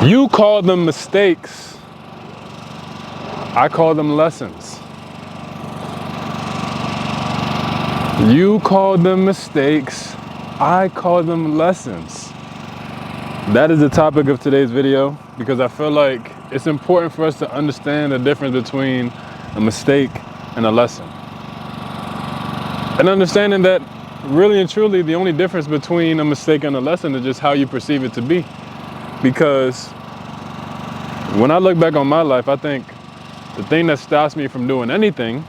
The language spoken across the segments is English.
You call them mistakes. I call them lessons. You call them mistakes. I call them lessons. That is the topic of today's video because I feel like it's important for us to understand the difference between a mistake and a lesson. And understanding that really and truly the only difference between a mistake and a lesson is just how you perceive it to be. Because when I look back on my life, I think the thing that stops me from doing anything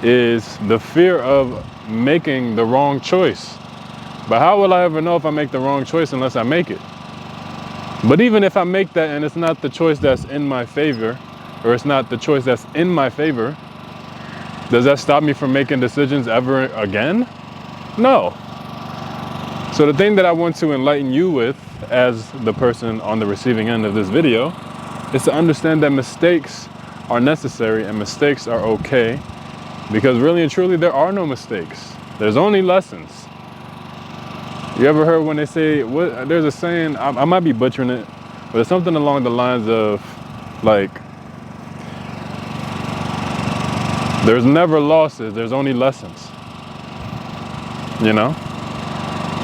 is the fear of making the wrong choice. But how will I ever know if I make the wrong choice unless I make it? But even if I make that and it's not the choice that's in my favor, or it's not the choice that's in my favor, does that stop me from making decisions ever again? No. So the thing that I want to enlighten you with as the person on the receiving end of this video is to understand that mistakes are necessary and mistakes are okay, because really and truly there are no mistakes. There's only lessons. You ever heard when they say, there's a saying, I might be butchering it, but it's something along the lines of like, there's never losses, there's only lessons. You know?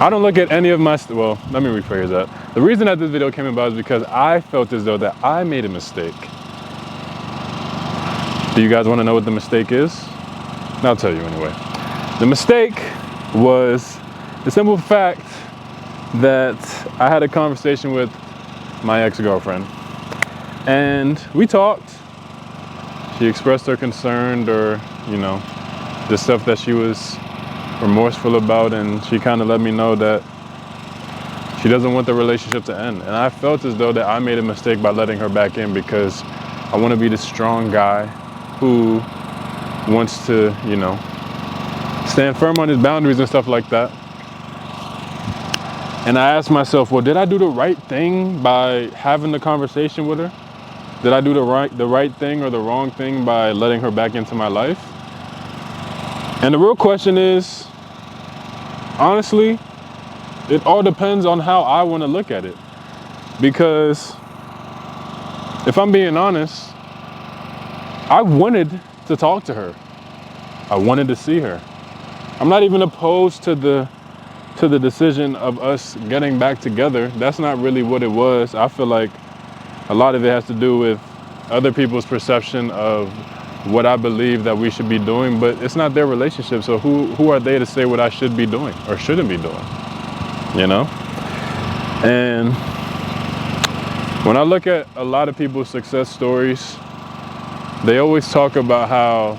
I don't look at any of my, well, let me rephrase that. The reason that this video came about is because I felt as though that I made a mistake. Do you guys want to know what the mistake is? I'll tell you anyway. The mistake was the simple fact that I had a conversation with my ex-girlfriend and we talked. She expressed her concern or, you know, the stuff that she was remorseful about, and she kind of let me know that she doesn't want the relationship to end. And I felt as though that I made a mistake by letting her back in because I want to be the strong guy who wants to, you know, stand firm on his boundaries and stuff like that. And I asked myself, well, did I do the right thing by having the conversation with her? Did I do the right thing or the wrong thing by letting her back into my life? And the real question is, honestly, it all depends on how I want to look at it. Because if I'm being honest, I wanted to talk to her. I wanted to see her. I'm not even opposed to the decision of us getting back together. That's not really what it was. I feel like a lot of it has to do with other people's perception of what I believe that we should be doing, but it's not their relationship. So who are they to say what I should be doing or shouldn't be doing, you know? And when I look at a lot of people's success stories, they always talk about how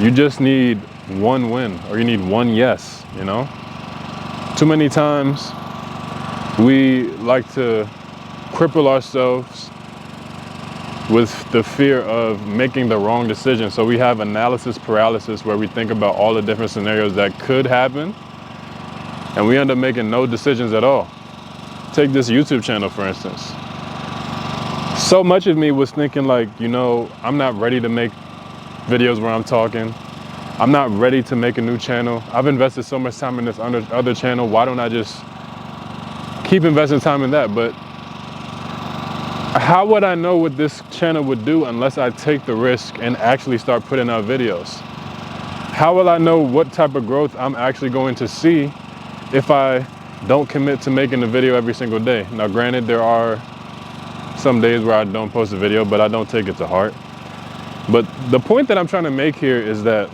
you just need one win or you need one yes, you know? Too many times we like to cripple ourselves with the fear of making the wrong decision. So we have analysis paralysis where we think about all the different scenarios that could happen and we end up making no decisions at all. Take this YouTube channel, for instance. So much of me was thinking like, you know, I'm not ready to make videos where I'm talking. I'm not ready to make a new channel. I've invested so much time in this other channel. Why don't I just keep investing time in that? But how would I know what this channel would do unless I take the risk and actually start putting out videos? How will I know what type of growth I'm actually going to see if I don't commit to making a video every single day? Now, granted, there are some days where I don't post a video, but I don't take it to heart. But the point that I'm trying to make here is that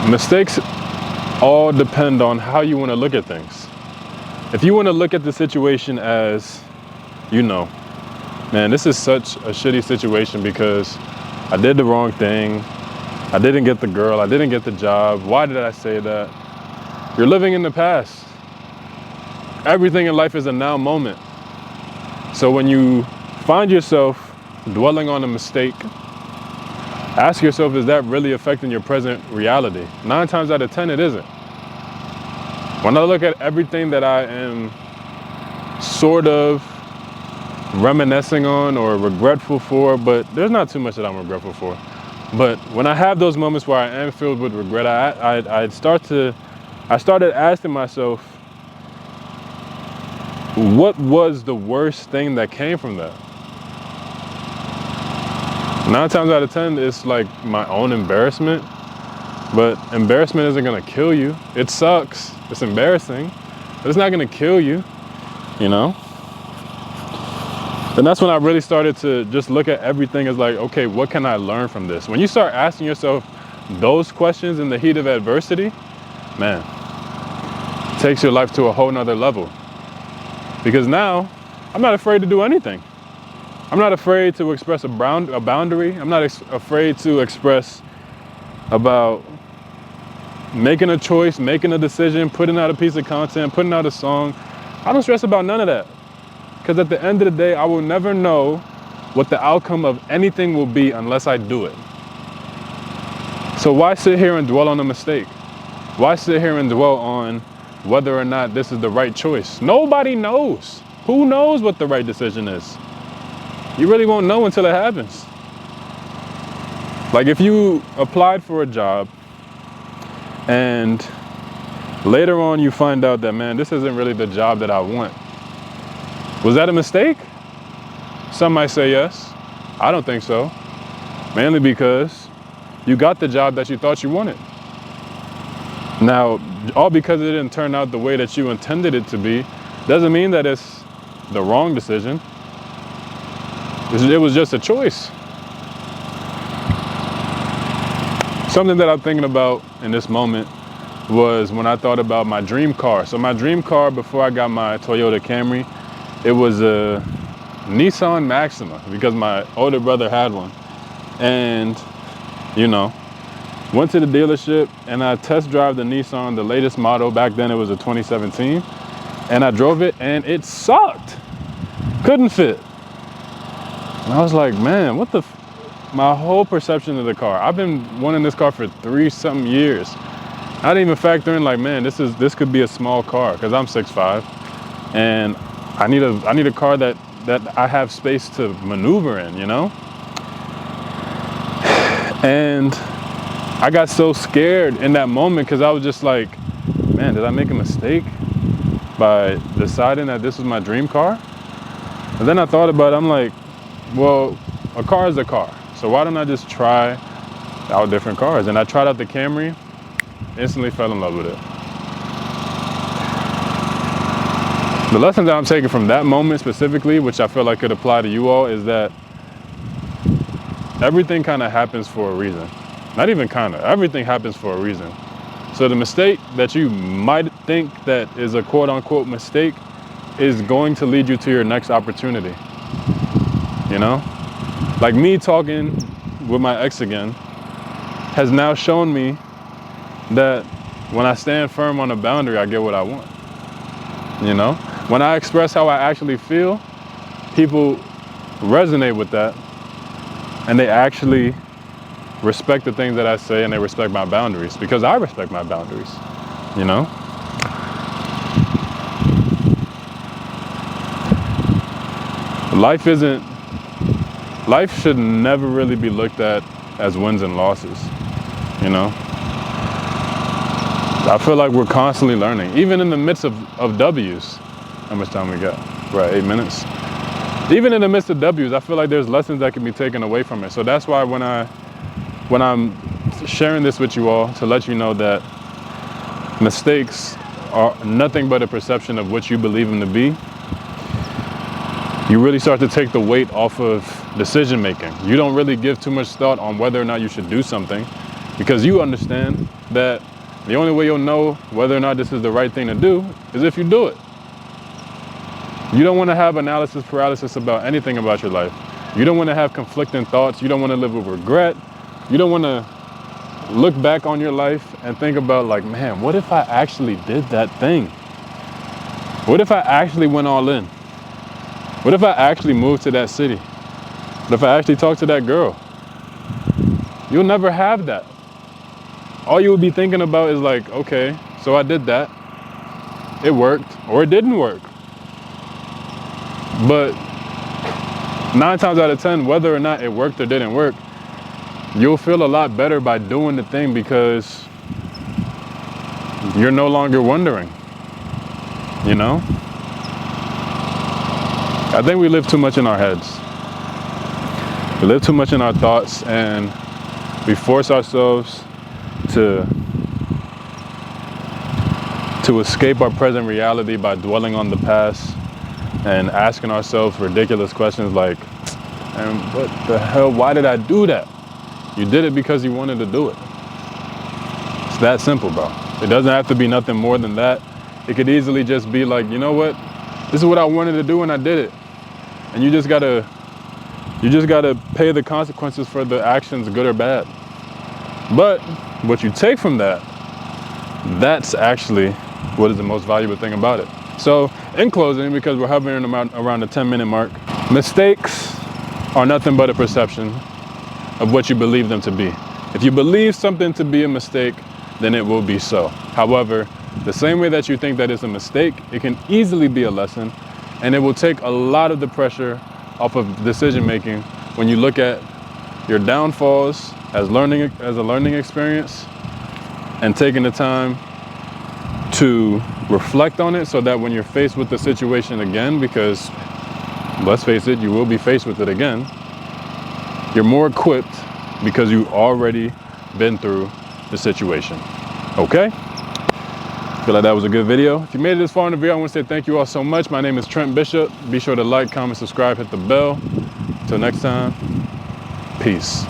mistakes all depend on how you want to look at things. If you want to look at the situation as, you know, man, this is such a shitty situation because I did the wrong thing. I didn't get the girl. I didn't get the job. Why did I say that? You're living in the past. Everything in life is a now moment. So when you find yourself dwelling on a mistake, ask yourself, is that really affecting your present reality? 9 times out of 10, it isn't. When I look at everything that I am sort of reminiscing on or regretful for, but there's not too much that I'm regretful for. But when I have those moments where I am filled with regret, I started asking myself, what was the worst thing that came from that? 9 times out of 10, it's like my own embarrassment. But embarrassment isn't gonna kill you. It sucks, it's embarrassing, but it's not gonna kill you, you know? And that's when I really started to just look at everything as like, okay, what can I learn from this? When you start asking yourself those questions in the heat of adversity, man, it takes your life to a whole nother level. Because now, I'm not afraid to do anything. I'm not afraid to express a boundary. I'm not afraid to express about making a choice, making a decision, putting out a piece of content, putting out a song. I don't stress about none of that. Because at the end of the day, I will never know what the outcome of anything will be unless I do it. So why sit here and dwell on a mistake? Why sit here and dwell on whether or not this is the right choice? Nobody knows. Who knows what the right decision is? You really won't know until it happens. Like if you applied for a job and later on you find out that, man, this isn't really the job that I want. Was that a mistake? Some might say yes. I don't think so. Mainly because you got the job that you thought you wanted. Now, all because it didn't turn out the way that you intended it to be, doesn't mean that it's the wrong decision. It was just a choice. Something that I'm thinking about in this moment was when I thought about my dream car. So my dream car before I got my Toyota Camry, it was a Nissan Maxima because my older brother had one. And, you know, went to the dealership and I test drove the Nissan, the latest model. Back then it was a 2017. And I drove it and it sucked. Couldn't fit. And I was like, man, what the my whole perception of the car. I've been wanting this car for 3-something years. I didn't even factor in like, man, this could be a small car because I'm 6'5", and I need a car that I have space to maneuver in, you know? And I got so scared in that moment because I was just like, man, did I make a mistake by deciding that this was my dream car? And then I thought about it, I'm like, well, a car is a car. So why don't I just try out different cars? And I tried out the Camry, instantly fell in love with it. The lesson that I'm taking from that moment specifically, which I feel like could apply to you all, is that everything kind of happens for a reason. Not even kind of, everything happens for a reason. So the mistake that you might think that is a quote unquote mistake is going to lead you to your next opportunity. You know? Like me talking with my ex again has now shown me that when I stand firm on a boundary, I get what I want. You know? When I express how I actually feel, people resonate with that and they actually respect the things that I say and they respect my boundaries because I respect my boundaries, you know? Life should never really be looked at as wins and losses, you know? I feel like we're constantly learning, even in the midst of W's. How much time we got? We're at 8 minutes. Even in the midst of W's, I feel like there's lessons that can be taken away from it. So that's why when I'm sharing this with you all, to let you know that mistakes are nothing but a perception of what you believe them to be, you really start to take the weight off of decision making. You don't really give too much thought on whether or not you should do something because you understand that the only way you'll know whether or not this is the right thing to do is if you do it. You don't want to have analysis paralysis about anything about your life. You don't want to have conflicting thoughts. You don't want to live with regret. You don't want to look back on your life and think about like, man, what if I actually did that thing? What if I actually went all in? What if I actually moved to that city? What if I actually talked to that girl? You'll never have that. All you will be thinking about is like, okay, so I did that. It worked or it didn't work. But 9 times out of 10, whether or not it worked or didn't work, you'll feel a lot better by doing the thing because you're no longer wondering, you know? I think we live too much in our heads. We live too much in our thoughts, and we force ourselves to escape our present reality by dwelling on the past and asking ourselves ridiculous questions like, and what the hell, why did I do that? You did it because you wanted to do it. It's that simple, bro. It doesn't have to be nothing more than that. It could easily just be like, you know what? This is what I wanted to do and I did it. And you just gotta pay the consequences for the actions, good or bad. But what you take from that, that's actually what is the most valuable thing about it. So in closing, because we're hovering around the 10-minute mark, mistakes are nothing but a perception of what you believe them to be. If you believe something to be a mistake, then it will be so. However, the same way that you think that it's a mistake, it can easily be a lesson, and it will take a lot of the pressure off of decision making when you look at your downfalls as a learning experience, and taking the time to reflect on it, so that when you're faced with the situation again, because let's face it, you will be faced with it again, you're more equipped because you've already been through the situation. Okay? Feel like that was a good video. If you made it this far in the video, I want to say thank you all so much. My name is Trent Bishop. Be sure to like, comment, subscribe, hit the bell. Until next time, peace.